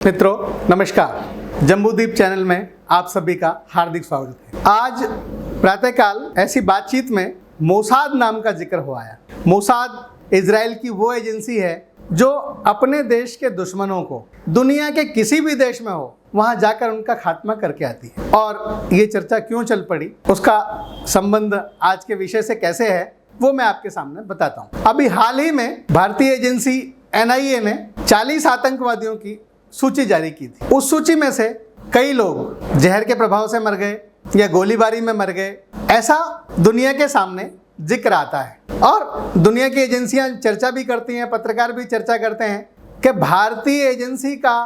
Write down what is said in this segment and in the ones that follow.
मित्रों नमस्कार, जम्बूद्वीप चैनल में आप सभी का हार्दिक स्वागत है। आज प्रातःकाल ऐसी बातचीत में मोसाद नाम का जिक्र हुआ है। मोसाद इजराइल की वो एजेंसी है जो अपने देश के दुश्मनों को दुनिया के किसी भी देश में हो वहां जाकर उनका खात्मा करके आती है। और ये चर्चा क्यों चल पड़ी, उसका संबंध आज के विषय से कैसे है, वो मैं आपके सामने बताता हूँ। अभी हाल ही में भारतीय एजेंसी NIA ने 40 आतंकवादियों की सूची जारी की थी। उस सूची में से कई लोग जहर के प्रभाव से मर गए या गोलीबारी में मर गए, ऐसा दुनिया के सामने जिक्र आता है। और दुनिया की एजेंसियां चर्चा भी करती हैं, पत्रकार भी चर्चा करते हैं कि भारतीय एजेंसी का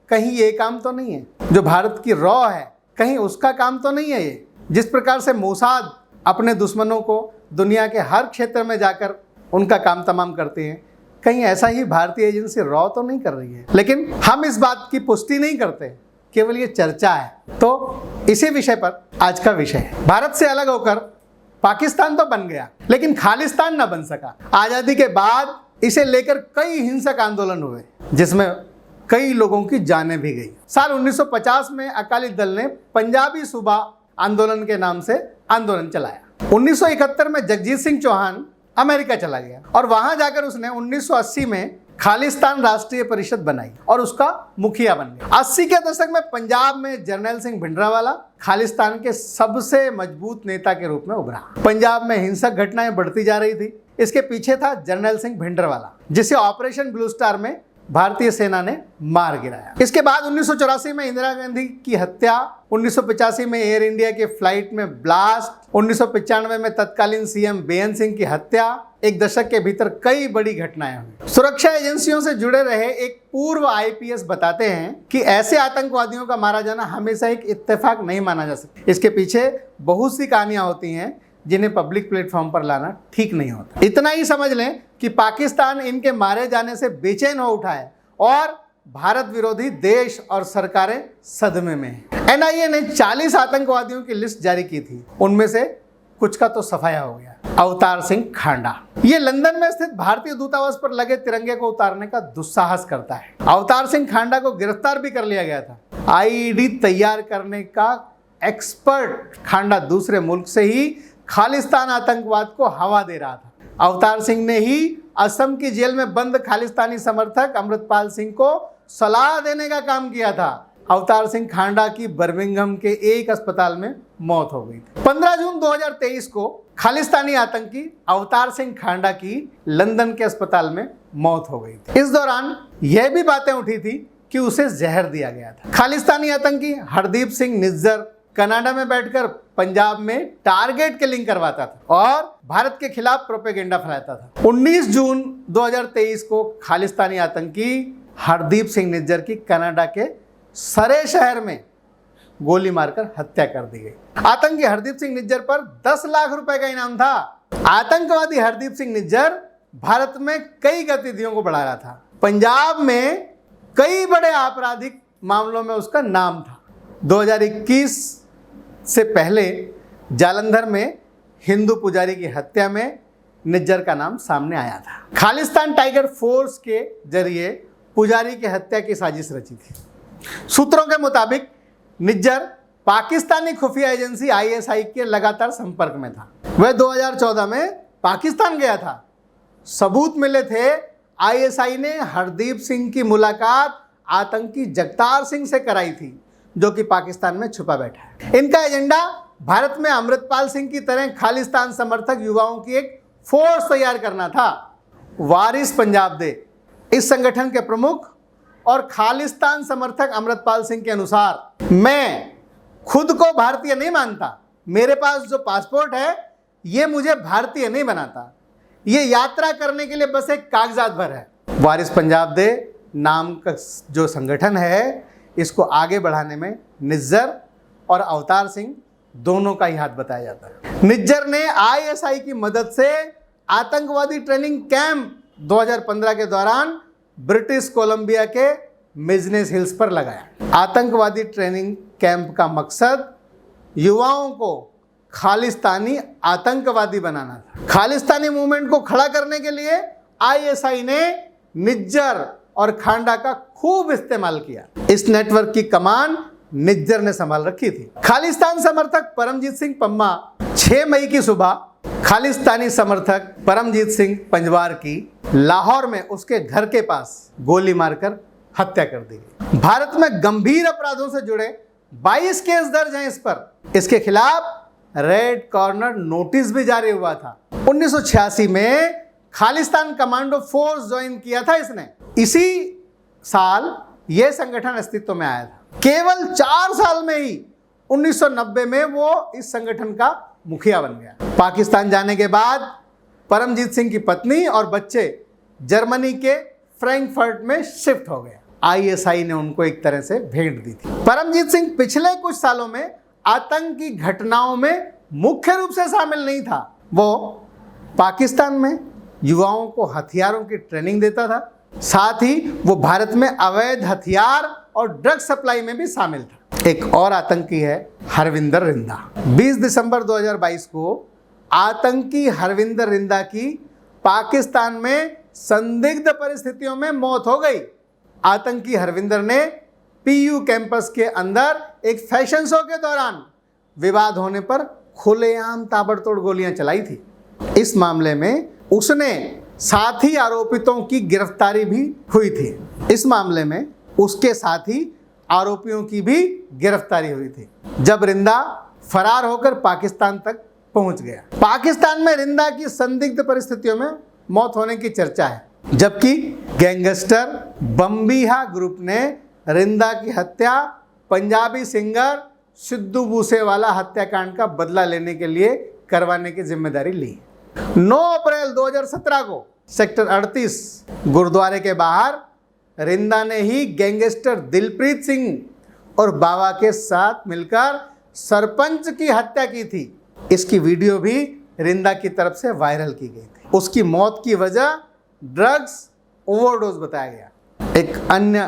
कहीं ये काम तो नहीं है, जो भारत की रॉ है कहीं उसका काम तो नहीं है ये। जिस प्रकार से मोसाद अपने दुश्मनों को दुनिया के हर क्षेत्र में जाकर उनका काम तमाम करते हैं, कहीं ऐसा ही भारतीय एजेंसी रॉ तो नहीं कर रही है। लेकिन हम इस बात की पुष्टि नहीं करते, केवल ये चर्चा है। तो इसी विषय पर आज का विषय है। भारत से अलग होकर पाकिस्तान तो बन गया, लेकिन खालिस्तान ना बन सका। आजादी के बाद इसे लेकर कई हिंसक आंदोलन हुए, जिसमें कई लोगों की जानें भी गई। साल 1950 में अकाली दल ने पंजाबी सूबा आंदोलन के नाम से आंदोलन चलाया। 1971 में जगजीत सिंह चौहान अमेरिका चला गया और वहां जाकर उसने 1980 में खालिस्तान राष्ट्रीय परिषद बनाई और उसका मुखिया बन गया। 80 के दशक में पंजाब में जर्नैल सिंह भिंडरावाला खालिस्तान के सबसे मजबूत नेता के रूप में उभरा। पंजाब में हिंसक घटनाएं बढ़ती जा रही थी। इसके पीछे था जर्नैल सिंह भिंडरावाला, जिसे ऑपरेशन ब्लू स्टार में भारतीय सेना ने मार गिराया। इसके बाद 1984 में इंदिरा गांधी की हत्या, 1985 में एयर इंडिया के फ्लाइट में ब्लास्ट, 1995 में तत्कालीन CM बेअंत सिंह की हत्या, एक दशक के भीतर कई बड़ी घटनाएं हुई। सुरक्षा एजेंसियों से जुड़े रहे एक पूर्व IPS बताते हैं कि ऐसे आतंकवादियों का मारा जाना हमेशा एक इत्तेफाक नहीं माना जा सकता। इसके पीछे बहुत सी कहानियां होती हैं जिन्हें पब्लिक प्लेटफॉर्म पर लाना ठीक नहीं होता। इतना ही समझ लें कि पाकिस्तान इनके मारे जाने से बेचैन हो उठा है और भारत विरोधी देश और सरकारें सदमे में हैं। NIA ने 40 आतंकवादियों की लिस्ट जारी की थी। उनमें से कुछ का तो सफाया हो गया। अवतार सिंह खांडा, ये लंदन में स्थित भारतीय दूतावास पर लगे तिरंगे को उतारने का दुस्साहस करता है। अवतार सिंह खांडा को गिरफ्तार भी कर लिया गया था। IED तैयार करने का एक्सपर्ट खांडा दूसरे मुल्क से ही खालिस्तान आतंकवाद को हवा दे रहा था। अवतार सिंह ने ही असम की जेल में बंद खालिस्तानी समर्थक अमृतपाल सिंह को सलाह देने का काम किया था। अवतार सिंह खांडा की बर्मिंघम के एक अस्पताल में मौत हो गई थी। 15 जून 2023 को खालिस्तानी आतंकी अवतार सिंह खांडा की लंदन के अस्पताल में मौत हो गई थी। इस दौरान यह भी बातें उठी थी कि उसे जहर दिया गया था। खालिस्तानी आतंकी हरदीप सिंह निज्जर कनाडा में बैठकर पंजाब में टारगेट किलिंग करवाता था और भारत के खिलाफ प्रोपेगेंडा फैलाता था। 19 जून 2023 को खालिस्तानी आतंकी हरदीप सिंह निज्जर की कनाडा के सरे शहर में गोली मारकर हत्या कर दी गई। आतंकी हरदीप सिंह निज्जर पर 10 लाख रुपए का इनाम था। आतंकवादी हरदीप सिंह निज्जर भारत में कई गतिविधियों को बढ़ा रहा था। पंजाब में कई बड़े आपराधिक मामलों में उसका नाम था। 2021 से पहले जालंधर में हिंदू पुजारी की हत्या में निज्जर का नाम सामने आया था। खालिस्तान टाइगर फोर्स के जरिए पुजारी की हत्या की साजिश रची थी। सूत्रों के मुताबिक निज्जर पाकिस्तानी खुफिया एजेंसी ISI के लगातार संपर्क में था। वह 2014 में पाकिस्तान गया था। सबूत मिले थे। ISI ने हरदीप सिंह की मुलाकात आतंकी जगतार सिंह से कराई थी, जो कि पाकिस्तान में छुपा बैठा है। इनका एजेंडा भारत में अमृतपाल सिंह की तरह खालिस्तान समर्थक युवाओं की एक फोर्स तैयार करना था। वारिस पंजाब दे इस संगठन के प्रमुख और खालिस्तान समर्थक अमृतपाल सिंह के अनुसार, मैं खुद को भारतीय नहीं मानता, मेरे पास जो पासपोर्ट है ये मुझे भारतीय नहीं बनाता, ये यात्रा करने के लिए बस एक कागजात भर है। वारिस पंजाब दे नाम का जो संगठन है, इसको आगे बढ़ाने में निज्जर और अवतार सिंह दोनों का ही हाथ बताया जाता है। निज्जर ने ISI की मदद से आतंकवादी ट्रेनिंग कैंप 2015 के दौरान ब्रिटिश कोलंबिया के मिजनेस हिल्स पर लगाया। आतंकवादी ट्रेनिंग कैंप का मकसद युवाओं को खालिस्तानी आतंकवादी बनाना था। खालिस्तानी मूवमेंट को खड़ा करने के लिए ISI ने निज्जर और खांडा का खूब इस्तेमाल किया। इस नेटवर्क की कमान निज्जर ने संभाल रखी थी। खालिस्तान समर्थक परमजीत सिंह पम्मा 6 मई की सुबह खालिस्तानी समर्थक परमजीत सिंह पंजवार की लाहौर में उसके घर के पास गोली मारकर हत्या कर दी गई। भारत में गंभीर अपराधों से जुड़े 22 केस दर्ज हैं इस पर। इसके खिलाफ रेड कॉर्नर नोटिस भी जारी हुआ था। 1986 में खालिस्तान कमांडो फोर्स ज्वाइन किया था इसने। इसी साल यह संगठन अस्तित्व में आया था। केवल 4 साल में ही 1990 में वो इस संगठन का मुखिया बन गया। पाकिस्तान जाने के बाद परमजीत सिंह की पत्नी और बच्चे जर्मनी के फ्रैंकफर्ट में शिफ्ट हो गए। आईएसआई ने उनको एक तरह से भेंट दी थी। परमजीत सिंह पिछले कुछ सालों में आतंकी घटनाओं में मुख्य रूप से शामिल नहीं था। वो पाकिस्तान में युवाओं को हथियारों की ट्रेनिंग देता था, साथ ही वो भारत में अवैध हथियार और ड्रग सप्लाई में भी शामिल था। एक और आतंकी है हरविंदर रिंदा। 20 दिसंबर 2022 को आतंकी हरविंदर रिंदा की पाकिस्तान में संदिग्ध परिस्थितियों में मौत हो गई। आतंकी हरविंदर ने पीयू कैंपस के अंदर एक फैशन शो के दौरान विवाद होने पर खुलेआम ताबड़तोड़ गोलियां चलाई थी। इस मामले में उसने साथी आरोपितों की गिरफ्तारी भी हुई थी। इस मामले में उसके साथी आरोपियों की भी गिरफ्तारी हुई थी जब रिंदा फरार होकर पाकिस्तान तक पहुंच गया। पाकिस्तान में रिंदा की संदिग्ध परिस्थितियों में मौत होने की चर्चा है, जबकि गैंगस्टर बम्बीहा ग्रुप ने रिंदा की हत्या पंजाबी सिंगर सिद्धू मूसेवाला हत्याकांड का बदला लेने के लिए करवाने की जिम्मेदारी ली। 9 अप्रैल 2017 को सेक्टर 38 गुरुद्वारे के बाहर रिंदा ने ही गैंगस्टर दिलप्रीत सिंह और बाबा के साथ मिलकर सरपंच की हत्या की थी। इसकी वीडियो भी रिंदा की तरफ से वायरल की गई थी। उसकी मौत की वजह ड्रग्स ओवरडोज बताया गया। एक अन्य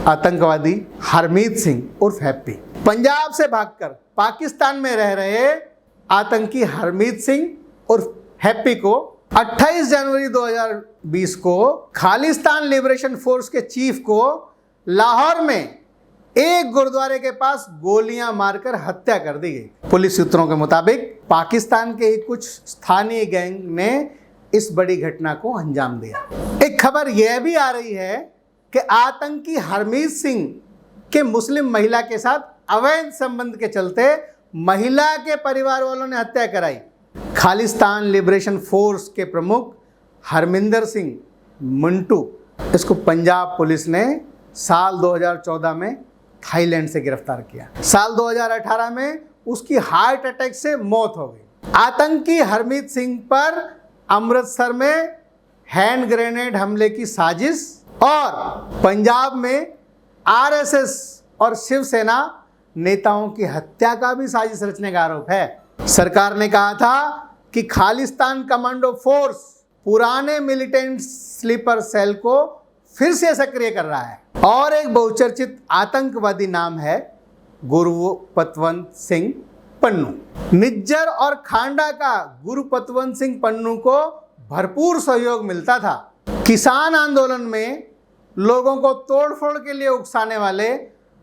आतंकवादी हरमीत सिंह उर्फ हैप्पी, पंजाब से भागकर पाकिस्तान में रह रहे आतंकी हरमीत सिंह उर्फ हैप्पी को 28 जनवरी 2020 को खालिस्तान लिबरेशन फोर्स के चीफ को लाहौर में एक गुरुद्वारे के पास गोलियां मारकर हत्या कर दी गई। पुलिस सूत्रों के मुताबिक पाकिस्तान के ही कुछ स्थानीय गैंग ने इस बड़ी घटना को अंजाम दिया। एक खबर यह भी आ रही है कि आतंकी हरमीत सिंह के मुस्लिम महिला के साथ अवैध संबंध के चलते महिला के परिवार वालों ने हत्या कराई। खालिस्तान लिबरेशन फोर्स के प्रमुख हरमिंदर सिंह मंटू, इसको पंजाब पुलिस ने साल 2014 में थाईलैंड से गिरफ्तार किया। साल 2018 में उसकी हार्ट अटैक से मौत हो गई। आतंकी हरमीत सिंह पर अमृतसर में हैंड ग्रेनेड हमले की साजिश और पंजाब में आरएसएस और शिवसेना नेताओं की हत्या का भी साजिश रचने का आरोप है। सरकार ने कहा था कि खालिस्तान कमांडो फोर्स पुराने मिलिटेंट स्लीपर सेल को फिर से सक्रिय कर रहा है। और एक बहुचर्चित आतंकवादी नाम है गुरुपतवंत सिंह पन्नू। निज्जर और खांडा का गुरुपतवंत सिंह पन्नू को भरपूर सहयोग मिलता था। किसान आंदोलन में लोगों को तोड़फोड़ के लिए उकसाने वाले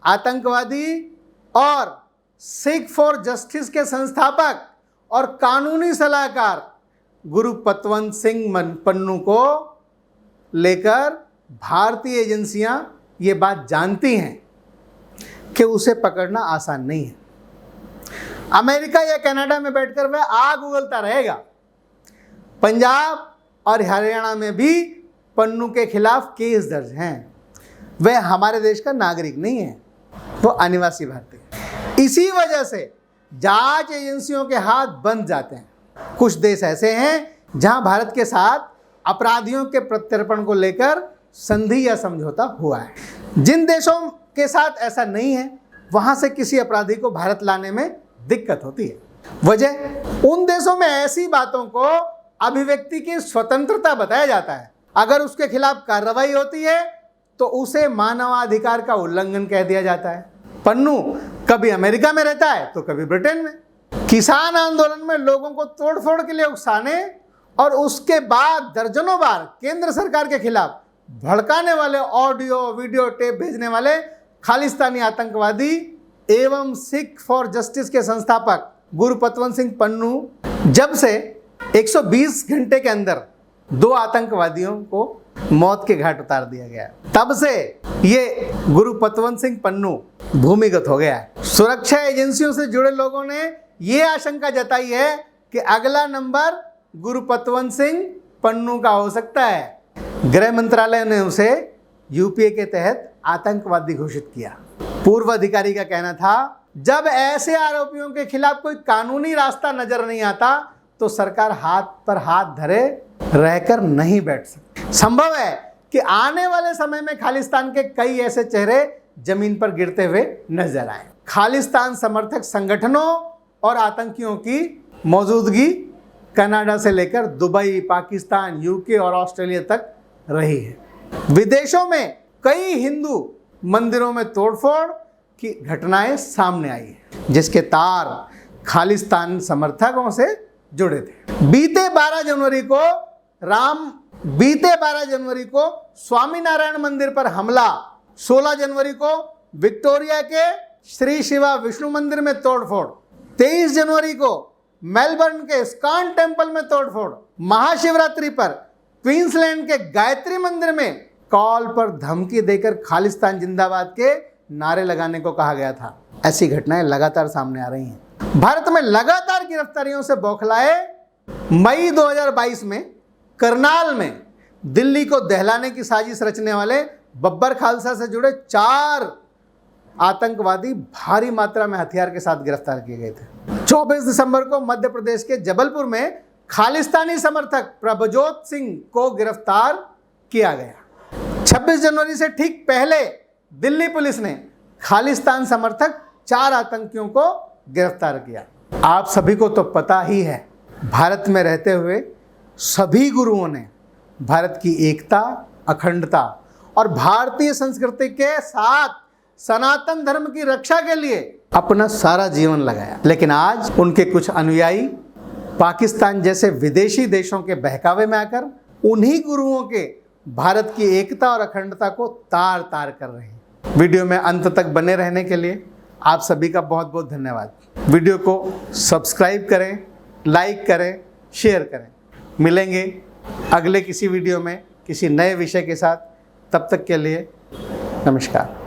आतंकवादी और सिख फॉर जस्टिस के संस्थापक और कानूनी सलाहकार गुरुपतवंत सिंह पन्नू को लेकर भारतीय एजेंसियां ये बात जानती हैं कि उसे पकड़ना आसान नहीं है। अमेरिका या कनाडा में बैठकर वह आग उगलता रहेगा। पंजाब और हरियाणा में भी पन्नू के खिलाफ केस दर्ज हैं। वह हमारे देश का नागरिक नहीं है, वो अनिवासी भारतीय। इसी वजह से जांच एजेंसियों के हाथ बंद जाते हैं। कुछ देश ऐसे हैं जहां भारत के साथ अपराधियों के प्रत्यर्पण को लेकर संधि या समझौता हुआ है। जिन देशों के साथ ऐसा नहीं है वहां से किसी अपराधी को भारत लाने में दिक्कत होती है। वजह, उन देशों में ऐसी बातों को अभिव्यक्ति की स्वतंत्रता बताया जाता है। अगर उसके खिलाफ कार्रवाई होती है तो उसे मानवाधिकार का उल्लंघन कह दिया जाता है। पन्नू कभी अमेरिका में रहता है तो कभी ब्रिटेन में। किसान आंदोलन में लोगों को तोड़फोड़ के लिए उकसाने और उसके बाद दर्जनों बार केंद्र सरकार के खिलाफ भड़काने वाले ऑडियो वीडियो टेप भेजने वाले खालिस्तानी आतंकवादी एवं सिख फॉर जस्टिस के संस्थापक गुरु पतवंत सिंह पन्नू जब से 120 घंटे के अंदर 2 आतंकवादियों को मौत के घाट उतार दिया गया, तब से ये गुरु पतवंत सिंह पन्नू भूमिगत हो गया है। सुरक्षा एजेंसियों से जुड़े लोगों ने ये आशंका जताई है कि अगला नंबर गुरु पतवंत सिंह पन्नू का हो सकता है। गृह मंत्रालय ने उसे यूपीए के तहत आतंकवादी घोषित किया। पूर्व अधिकारी का कहना था, जब ऐसे आरोपियों के खिलाफ कोई कानूनी रास्ता नजर नहीं आता तो सरकार हाथ पर हाथ धरे रहकर नहीं बैठ सकती। संभव है कि आने वाले समय में खालिस्तान के कई ऐसे चेहरे जमीन पर गिरते हुए नजर आए। खालिस्तान समर्थक संगठनों और आतंकियों की मौजूदगी कनाडा से लेकर दुबई, पाकिस्तान, यूके और ऑस्ट्रेलिया तक रही है। विदेशों में कई हिंदू मंदिरों में तोड़फोड़ की घटनाएं सामने आई है, जिसके तार खालिस्तान समर्थकों से जुड़े थे। बीते 12 जनवरी को स्वामीनारायण मंदिर पर हमला, 16 जनवरी को विक्टोरिया के श्री शिवा विष्णु मंदिर में तोड़फोड़, 23 जनवरी को मेलबर्न के इस्कॉन टेम्पल में तोड़फोड़, महाशिवरात्रि पर क्वींसलैंड के गायत्री मंदिर में कॉल पर धमकी देकर खालिस्तान जिंदाबाद के नारे लगाने को कहा गया था। ऐसी घटनाएं लगातार सामने आ रही हैं। भारत में लगातार गिरफ्तारियों से बौखलाए मई 2022 में करनाल में दिल्ली को दहलाने की साजिश रचने वाले बब्बर खालसा से जुड़े 4 आतंकवादी भारी मात्रा में हथियार के साथ गिरफ्तार किए गए थे। 24 दिसंबर को मध्य प्रदेश के जबलपुर में खालिस्तानी समर्थक प्रभजोत सिंह को गिरफ्तार किया गया। 26 जनवरी से ठीक पहले दिल्ली पुलिस ने खालिस्तान समर्थक 4 आतंकियों को गिरफ्तार किया। आप सभी को तो पता ही है, भारत में रहते हुए सभी गुरुओं ने भारत की एकता, अखंडता और भारतीय संस्कृति के साथ सनातन धर्म की रक्षा के लिए अपना सारा जीवन लगाया। लेकिन आज उनके कुछ अनुयायी पाकिस्तान जैसे विदेशी देशों के बहकावे में आकर उन्हीं गुरुओं के भारत की एकता और अखंडता को तार तार कर रहे हैं। वीडियो में अंत तक बने रहने के लिए आप सभी का बहुत बहुत धन्यवाद। वीडियो को सब्सक्राइब करें, लाइक करें, शेयर करें। मिलेंगे अगले किसी वीडियो में किसी नए विषय के साथ। तब तक के लिए नमस्कार।